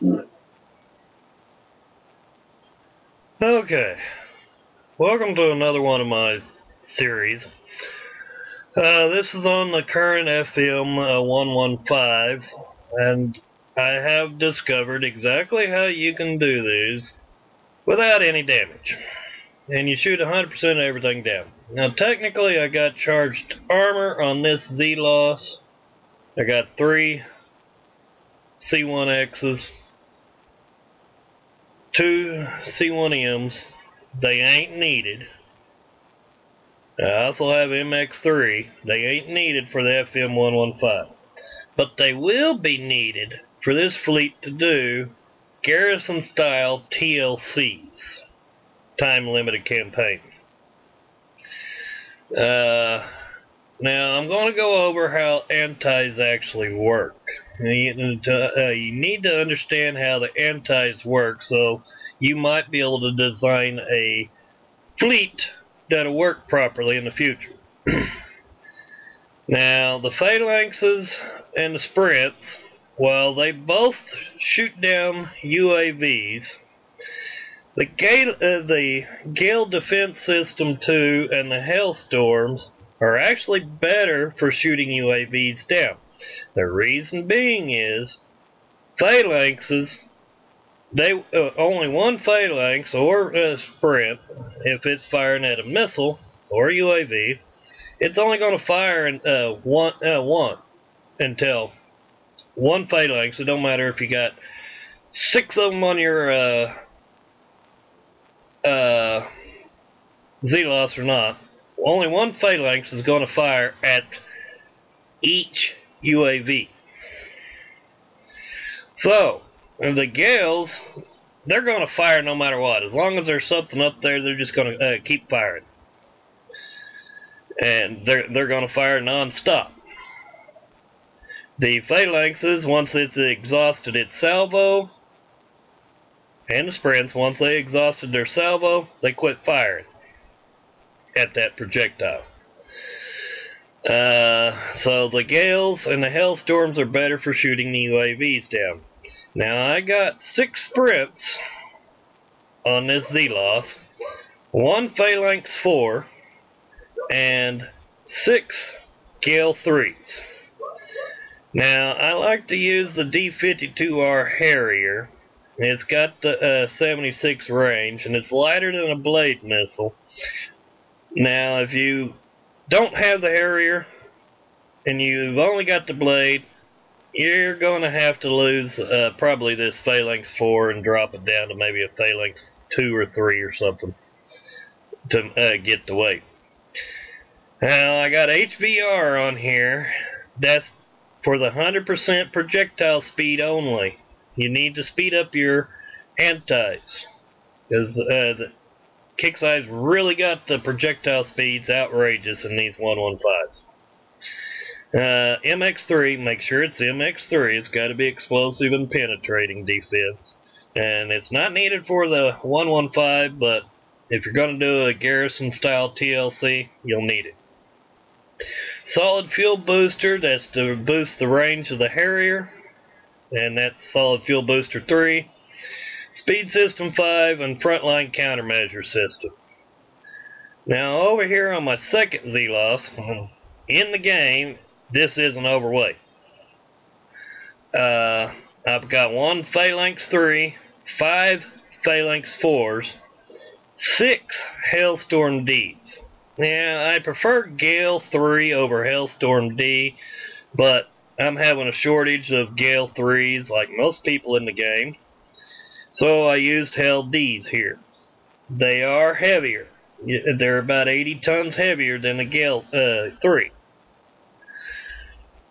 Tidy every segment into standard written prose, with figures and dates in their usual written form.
Okay, welcome to another one of my series. This is on the current FM 115s, and I have discovered exactly how you can do these without any damage. And you shoot 100% of everything down. Now technically I got charged armor on this Z-Loss. I got 3 C1Xs, 2 C1Ms. They ain't needed. I also have MX3. They ain't needed for the FM 115. But they will be needed for this fleet to do garrison style TLCs. Time limited campaign. Now I'm going to go over how antis actually work. You need to understand how the antis work, so you might be able to design a fleet that'll work properly in the future. Now the phalanxes and the sprints, while they both shoot down UAVs, the Gale Defense System 2 and the Hailstorms are actually better for shooting UAVs down. The reason being is phalanxes, only one phalanx or a sprint, if it's firing at a missile or a UAV, it's only going to fire one until one phalanx. It don't matter if you got 6 of them on your Z-Loss or not. Only one phalanx is going to fire at each UAV. So, the Gales, they're going to fire no matter what. As long as there's something up there, they're just going to keep firing. And they're going to fire non-stop. The phalanxes, once it's exhausted its salvo, and the sprints, once they exhausted their salvo, they quit firing at that projectile. So the Gales and the Hailstorms are better for shooting the UAVs down. Now I got 6 sprints on this Z-Loss, 1 Phalanx 4, and 6 Gale 3s. Now I like to use the D-52R Harrier. It's got the 76 range, and it's lighter than a blade missile. Now if you don't have the Harrier and you've only got the blade, you're going to have to lose probably this Phalanx 4 and drop it down to maybe a Phalanx 2 or 3 or something to get the weight. Now I got HVR on here. That's for the 100% projectile speed only. You need to speed up your antis, because the Kick-Size really got the projectile speeds outrageous in these 115s. MX3, make sure it's MX3. It's got to be explosive and penetrating defense. And it's not needed for the 115, but if you're going to do a garrison style TLC, you'll need it. Solid fuel booster, that's to boost the range of the Harrier, and that's solid fuel booster 3. Speed system 5 and frontline countermeasure system. Now over here on my second Z-Loss, in the game, this isn't overweight. I've got 1 Phalanx 3, 5 Phalanx 4s, 6 Hailstorm Ds. Yeah, I prefer Gale 3 over Hailstorm D, but I'm having a shortage of Gale 3s like most people in the game. So I used Hail Ds here. They are heavier. They're about 80 tons heavier than the Gale 3.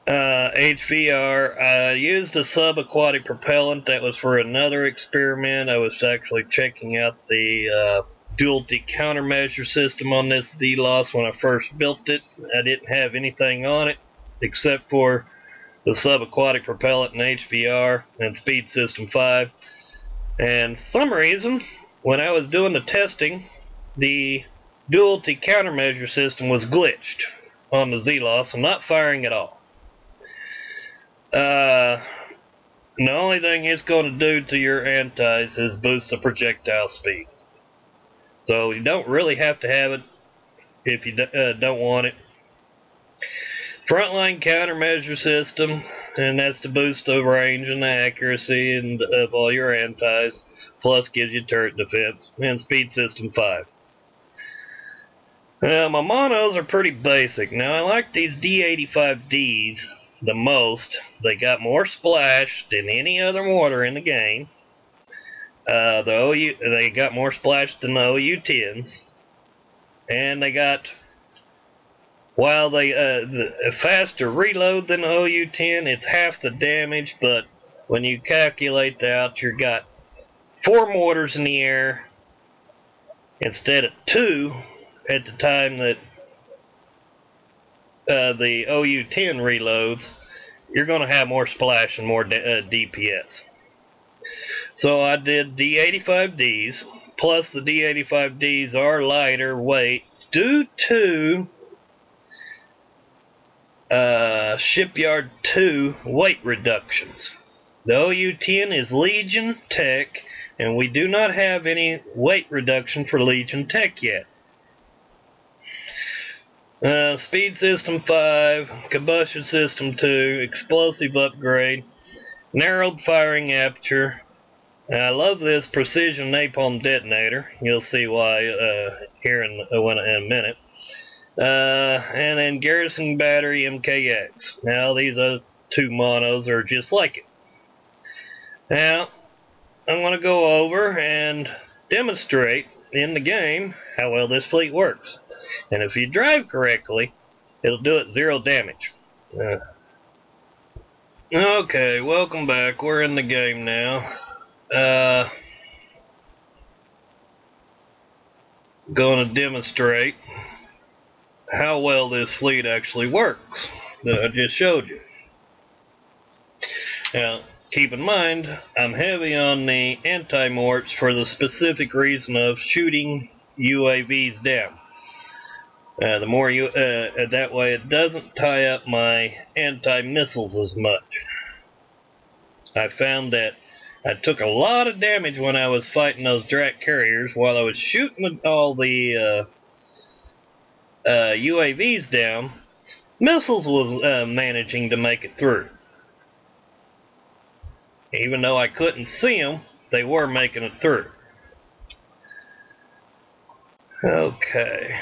HVR, I used a subaquatic propellant. That was for another experiment. I was actually checking out the duality countermeasure system on this Z-Loss when I first built it. I didn't have anything on it except for the subaquatic propellant and HVR and speed system 5. And for some reason, when I was doing the testing, the duality countermeasure system was glitched on the Z-Loss and not firing at all. the only thing it's going to do to your antis is boost the projectile speed. So you don't really have to have it if you don't want it. Frontline countermeasure system, and that's to boost the range and the accuracy of all your antis, plus gives you turret defense, and speed system 5. Now my monos are pretty basic. Now I like these D85Ds the most. They got more splash than any other mortar in the game. They got more splash than the OU10s, and they got, while they the faster reload than the OU10, it's half the damage. But when you calculate out, you got 4 mortars in the air instead of 2 at the time that the OU10 reloads. You're going to have more splash and more DPS. So I did D85Ds, plus the D85Ds are lighter weight due to Shipyard 2 weight reductions. The OU10 is Legion Tech, and we do not have any weight reduction for Legion Tech yet. Speed system 5, combustion system 2, explosive upgrade, narrowed firing aperture. I love this precision napalm detonator. You'll see why here in a minute. And then garrison battery MKX. Now these 2 monos are just like it. Now I'm going to go over and demonstrate in the game how well this fleet works. And if you drive correctly, it'll do it 0 damage. Okay, welcome back. We're in the game now. Going to demonstrate how well this fleet actually works that I just showed you. Now, keep in mind, I'm heavy on the anti-morts for the specific reason of shooting UAVs down. The more you, that way it doesn't tie up my anti-missiles as much. I found that I took a lot of damage when I was fighting those Drat carriers while I was shooting all the UAVs down. Missiles was managing to make it through. Even though I couldn't see them, they were making it through. Okay.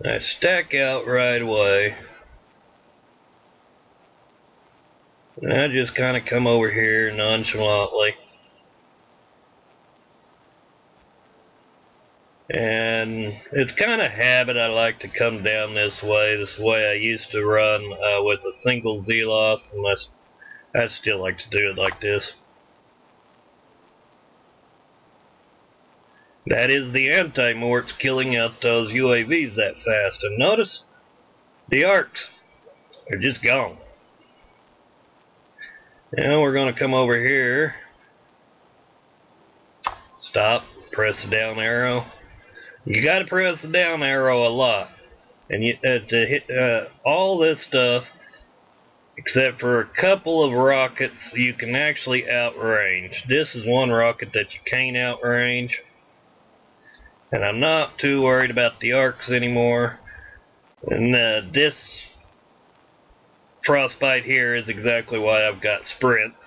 I stack out right away. And I just kind of come over here nonchalantly. And it's kind of habit. I like to come down this way. This is the way I used to run with a single Zealoth, and I still like to do it like this. That is the anti-morts killing out those UAVs that fast. And notice, the arcs are just gone. Now we're going to come over here. Stop, press the down arrow. You got to press the down arrow a lot. And you, to hit all this stuff, except for a couple of rockets, you can actually outrange. This is one rocket that you can't outrange. And I'm not too worried about the arcs anymore. And this frostbite here is exactly why I've got sprints.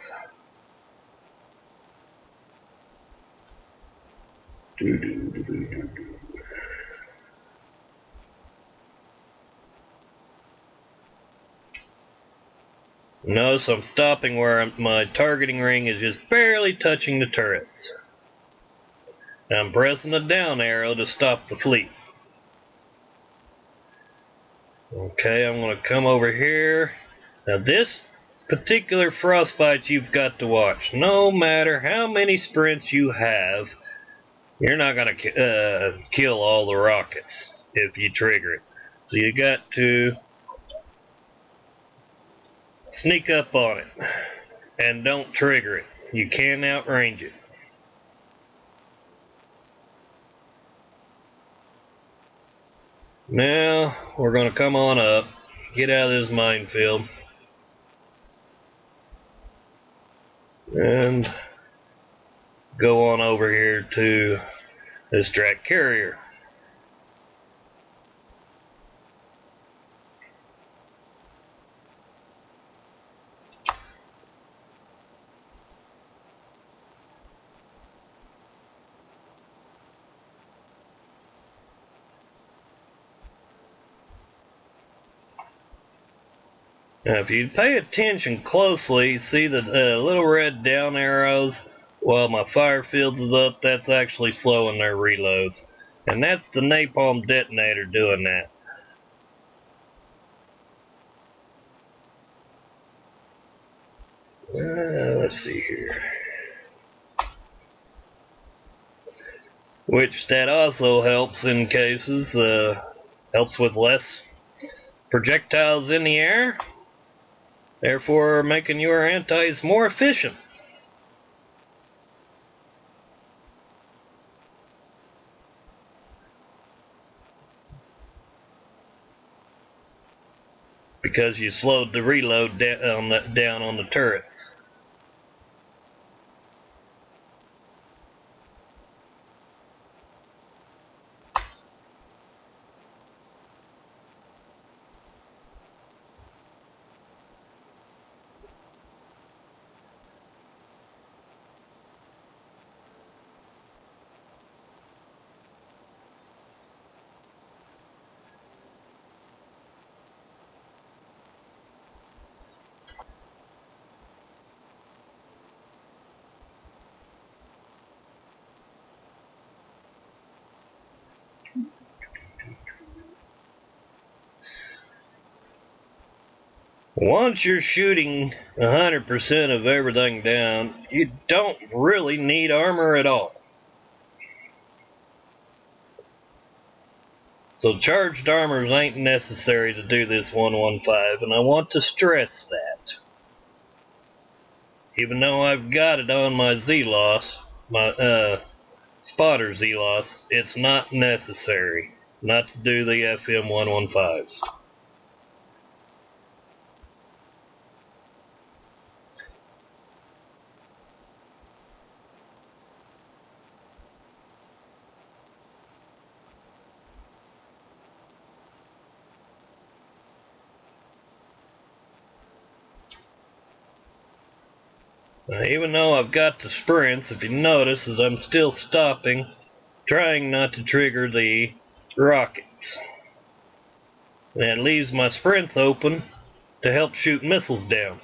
Notice I'm stopping where my targeting ring is just barely touching the turrets. I'm pressing the down arrow to stop the fleet. Okay, I'm going to come over here. Now this particular frostbite you've got to watch. No matter how many sprints you have, you're not going to kill all the rockets if you trigger it. So you got to sneak up on it and don't trigger it. You can outrange it. Now we're going to come on up, get out of this minefield, and go on over here to this track carrier. Now if you pay attention closely, see the little red down arrows while my fire field is up? That's actually slowing their reloads. And that's the napalm detonator doing that. Let's see here. Which that also helps in cases, helps with less projectiles in the air, therefore making your antis more efficient. Because you slowed the reload down on the turrets. Once you're shooting 100% of everything down, you don't really need armor at all. So charged armors ain't necessary to do this 115, and I want to stress that. Even though I've got it on my Z-Loss, my spotter Z-Loss, it's not necessary not to do the FM 115s. Now, even though I've got the sprints, if you notice, as I'm still stopping, trying not to trigger the rockets. And that leaves my sprints open to help shoot missiles down.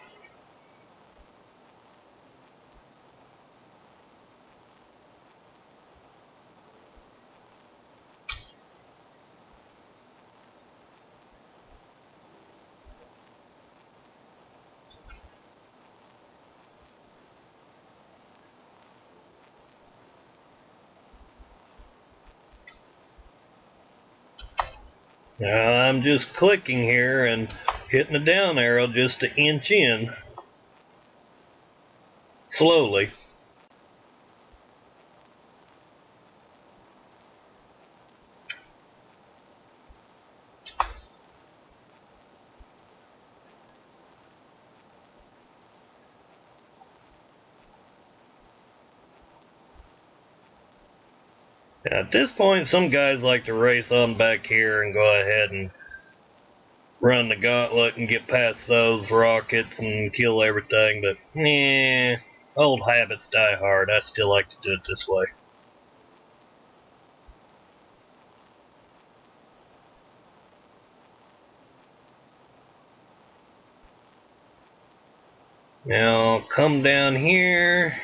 Now I'm just clicking here and hitting the down arrow just to inch in slowly. Now, at this point, some guys like to race on back here and go ahead and run the gauntlet and get past those rockets and kill everything, but old habits die hard. I still like to do it this way. Now come down here.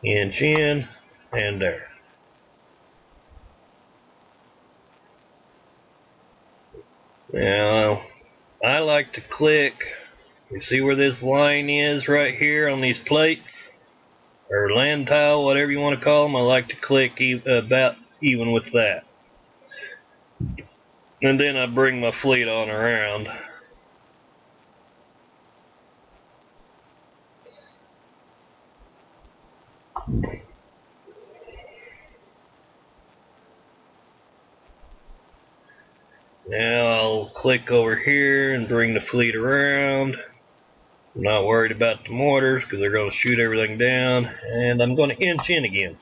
Inch in and there. Now I like to click. You see where this line is right here on these plates? Or land tile, whatever you want to call them. I like to click about even with that. And then I bring my fleet on around. Now I'll click over here and bring the fleet around. I'm not worried about the mortars because they're going to shoot everything down, and I'm going to inch in again.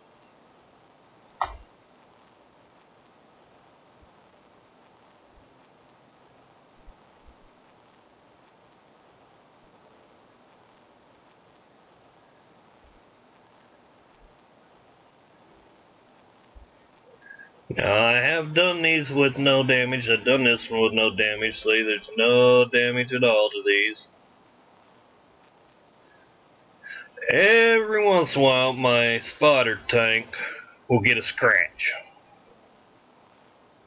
Now I have done these with no damage. I've done this one with no damage. See, there's no damage at all to these. Every once in a while my spotter tank will get a scratch.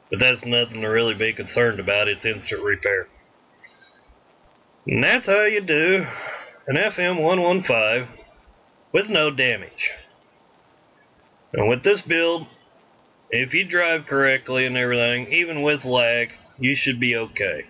But that's nothing to really be concerned about. It's instant repair. And that's how you do an FM 115 with no damage. And with this build, if you drive correctly and everything, even with lag, you should be okay.